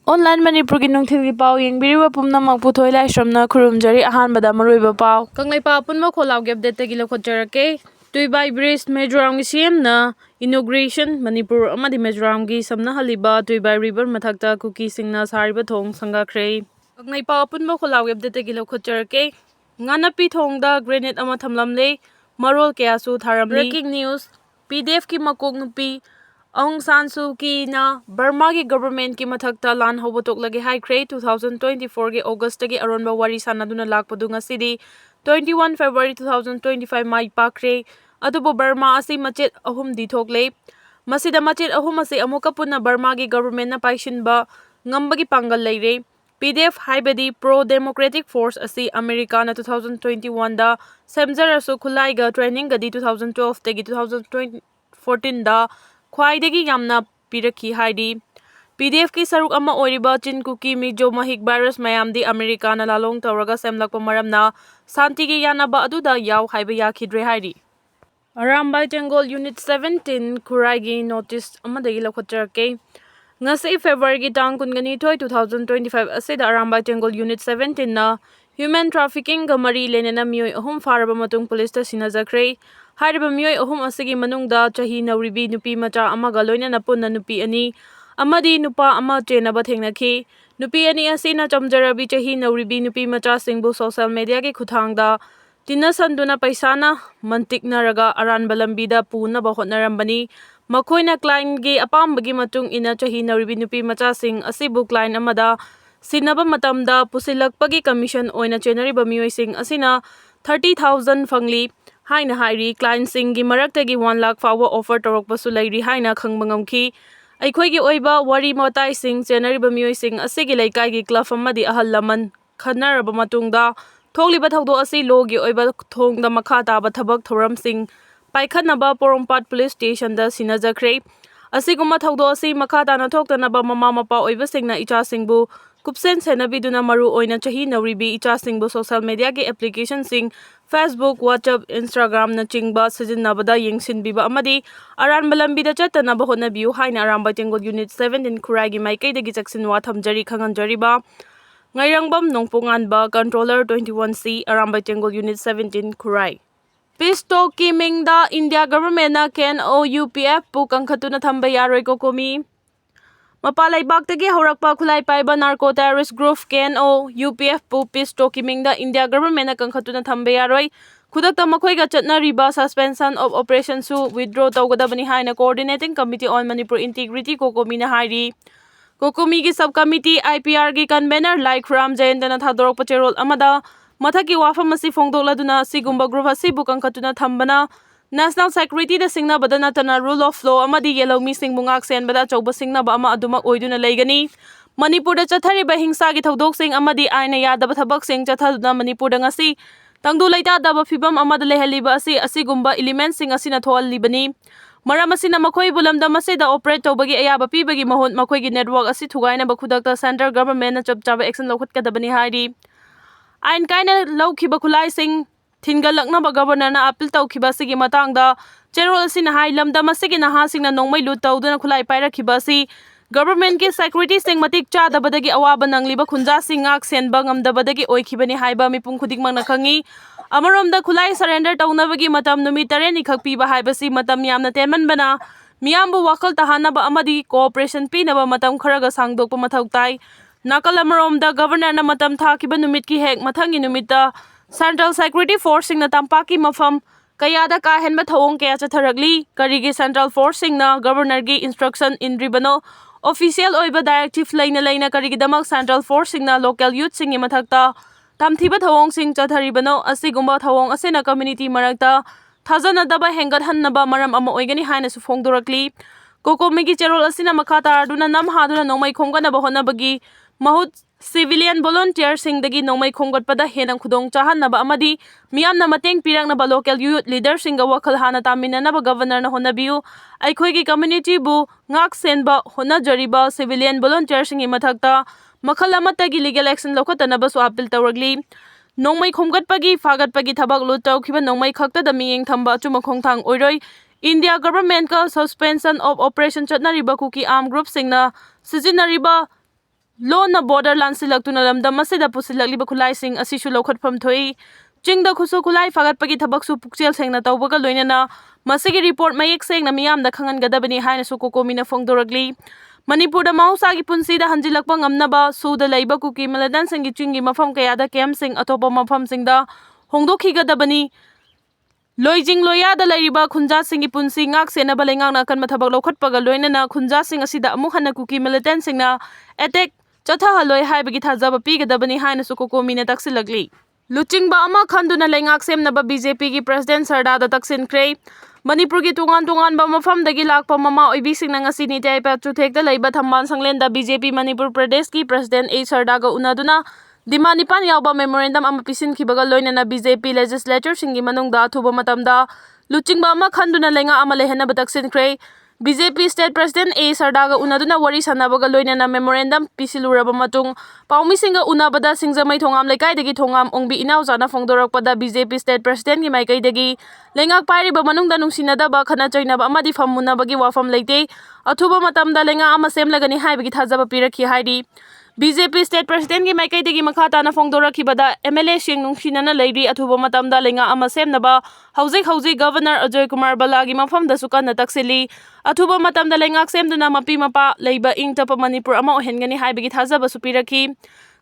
Online Manipuri nungthili pau yengbiriwa pumnamak puthoi laisramna khurumjari ahanbada Maruoiba pau kanglai pa punma kholau gap date tagi lokhojarake Twkhre Bridge Mizoram gi CM na inauguration Manipur amadi Mizoram gi samna haliba Twkhre River mathakta Kuki singna sariba thong sangakhre kanglai pa punma kholau gap date tagi lokhojarake ngana pi thongda grenade ama thamlamle marol kya su tharamli breaking news PDF ki makok nupi Aung San Suu Kyi na Burma ki government ki mathakta lan hobotok lagi high grade 2024 ki August ki aronba wari sanaduna lakpadu ngasidi 21 February 2025 mai pakre adubo Burma asi machet ahum di thokle masida machet ahum asi amuka punna Burma ki government na paishinba ngambagi pangal leire PDF haibadi pro democratic force asi America na 2021 da semjarasu khulaiga training gadi 2012 tegi 2014 da Khwaidagi yamna pirakhi haidi PDF ki saruk ama oiriba chin Kuki mijo mahik virus mayamdi America na lalong tawraga semlakpa maramna santi gi yanaba aduda yaw haiba yakhidre haidi Arambai Tengoldagi Unit 17 Kurai gi notice amadagi lokhojarake ngasi February gi tang kungani thoi 2025 asida Arambai Tengoldagi Unit 17 na human trafficking ga mari lenena mioi ahum faraba matung police ta sinajakre Hariba mioi ahum asigi manungda chahi nauribi nupi macha amaga loinana punna nupi ani amadi nupa ama chenaba thengnakhi nupi ani asina chamjarabi chahi nauribi nupi macha singbu social media ki khuthangda tinna sanduna paisana mantiknaraga aranba lambida punaba hotnarambani makhoina client gi apambagi matung ina chahi nauribi nupi macha sing asibu client amada sinaba matamda pusilakpagi commission oina chenariba mioi sing asina 30,000 fangli haina hairi client singi maraktagi 1 lakh fawa offer torokpasu lairi haina khangbangamki aikhoigi oiba wari motai sing chenariba mioi sing asigi laikai gi club amadi ahal laman khanaraba matungda thokliba thawdo asi logi oiba thongda makha taba thabak thoram sing paikhanaba porompat police station da sinajakre asiguma thawdo asi makha tana thoktanaba mama mapa oiba singna icha singbu kupsen senabiduna maru oina chahi nauribi icha singbu social media ki application sing Facebook, WhatsApp, Instagram na chingba sijinnabada yengsinbiba amadi aranba lambida chattanaba hotnabiu haina Arambai Tengoldagi Unit 17 Kurai gi maikaidagi chaksinwa thamjari khanganjariba ngairangbam nongponganba Controller 21C Arambai Tengoldagi Unit 17 Kurai Peace talk ki mingda India government na KNOUPF pu kangkhatuna thamba yaroi kokomi Mapalai baktagi haurakpa khulai paiba narco terrorist group KNOUPF pu peace talk ki mingda India government na kangkhatuna thamba yaroi khudakta makhoiga chatnariba suspension of operation su withdraw tawgadabani haina coordinating committee on Manipur integrity kokomi na hairi kokomi gi subcommittee IPR gi convener Twkhre Arambai Tengoldagi thadorok pacherol amada mathaki wafam asi fongdokladuna sigumba group asibu kangkhatuna thambana National Security da singna badana tana rule of law amadi yellow mi sing bungak sen bada chauba singna ba ama adumak oiduna leigani Manipur da chathariba hingsa gi thodok sing amadi aina yadaba thabak sing chathaduna Manipur da ngasi tangdu leita daba fibam amada lehaliba asi asigumba elements sing asina thoallibani maram asina makhoi bulamda masida operate tawbagi ayaba pibagi mahon makhoi gi network asi thugaina ba khudakta central government na chapchaba action lokhatkadabani hairi ain kaina laukhiba khulai sing Thingalakna ba governor na appeal tawkhiba sigi matangda cherol sina hai lamda masigi na ha singna nongmai lut tawduna khulai pairakhiba si government ki security sing matik cha dabadagi awaba nangliba khunja singak senba ngamdabadagi oikhibani haiba mipum khudik mangna khangi amaromda khulai surrender tawnabagi matam numit 3 ni khak piba haibasi matam yamna tenman bana miyambu wakal tahanaba amadi cooperation pinaba matam kharaga sangdokpa mathau tai nakal amaromda governor na matam thakiba numit ki hek mathangi numita Central Security Force na tampaki mafam kayada kahenba thawong kaya chatharagli karigi Central Force na governor gi instruction indribano official oiba directive laina karigi damak Central Force na local youth singi mathakta tamthiba thawong sing chatharibano asigumba thawong asena community marakta thajana daba hengat hannaba maram ama oigani haina su phongdorakli kokomi gi cherol asina makha tarduna nam haduna nomai khongana ba honabagi mahut Civilian volunteer sing dagi nomai khonggat pada henang khudong chahan naba amadi miyam na mateng pirang na ba local youth leader sing ga wakal hana tamina na ba governor na honabiu aikhoi gi community bu ngak sen ba hona jariba civilian volunteer sing imathakta makhal amata gi legal action lokhata na ba su appeal tawragli nomai khonggat pagi fagat pagi thabak lut taw khiba nomai khakta da miyeng thamba chuma khongthang oiroi India government ka suspension of operation chatnariba Kuki armed group sing na sijinariba लोना border lansilakuna lamdam masida pusilakliba khulaising asisu lokhatpham thoi chingda khusu khulai fagatpagi thabaksu pukchel sengna tawbaga loinana masigi report mayek sengna miyamda khangangadabani haina su kokomina phongdoragli Manipur da mausagi punsida hanjilakpa ngamnaba suda laiba Kuki maladan sangi chingi mafam kayada kem sing atopa mafam singda hongdokhigadabani Loijing loya da laiba khunja singi punsi ngak sena balengak na kan mathabak lokhatpaga loinana khunja sing asida amuk hana Kuki militant singna attack chatha haloi haibagi thajaba pigadabani haina su kokomina taksilagli Luchingba ama khanduna lengak semnaba BJP gi president Sarda da taksinkhre Manipur gi tungan ba mafam dagi lakpa mama oibi singna ngasi ni taipa chuthekda laiba thamban sanglenda BJP Manipur Pradesh ki president A Sarda ga unaduna Dimanipan yawba memorandum ama pisin khibaga loinana BJP legislature singi manungda thuba matamda luchingba ama khanduna lenga ama lehena bataksinkhre BJP state president A Sarda ga unaduna wari sanabaga loinana memorandum pisiluraba matung paumi singa unabada singjamai thongam lekai dagi thongam ongbi inau jana phongdorakpada BJP state president gi maikai dagi lengak pairiba manungda nungsinada ba khana choinaba amadi fammunabagi wafam leite athuba matamda lenga ama semlagani haibagi thajaba pirakhi haidi BJP state president gi maikai dagi makhata na phongdorakhibada MLA sing nungsinana leiri athuba matamda lenga ama semnaba hauzik governor Ajoy Kumar Bala gi mafamda sukana taksili athuba matamda lengak semduna mapi mapa leiba ingtapa Manipur ama ohengani haibagi thajaba supirakhi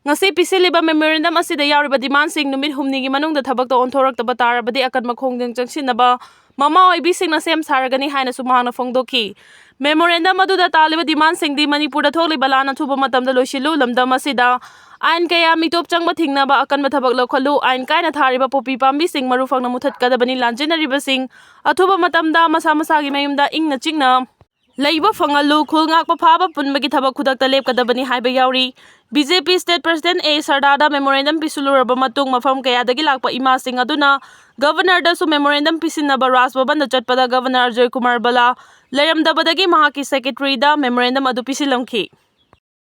ngasi pisiliba memorandum asida yawriba demand sing numit humni gi manungda thabak ta onthoraktaba tarabadi akan makhongdeng changsinaba mama oibi singna sem saragani haina sumahana phongdokhi memorandum aduda taliba demand sing di Manipur da thokli balana thuba matamda loisilu lamdam asida ain kaya mitop changba thingnaba akan mathabak lokhalu ain kaina thariba popi pambi sing maru phangna muthatkadabani lanjinariba sing athuba matamda masa gi mayumda ingna chingna Laiba fangalu khulngak paphaba punbagi thabak khudakta lepkadabani haiba yauri BJP state president A Sarda da memorandum pisuluraba matung mafam kayadagi lakpa ima sing aduna governor da su memorandum pisinaba Rajbhavan da chatpada governor Ajoy Kumar Bala Lairamdabadagi mahaki secretary da memorandum adu pisilamkhi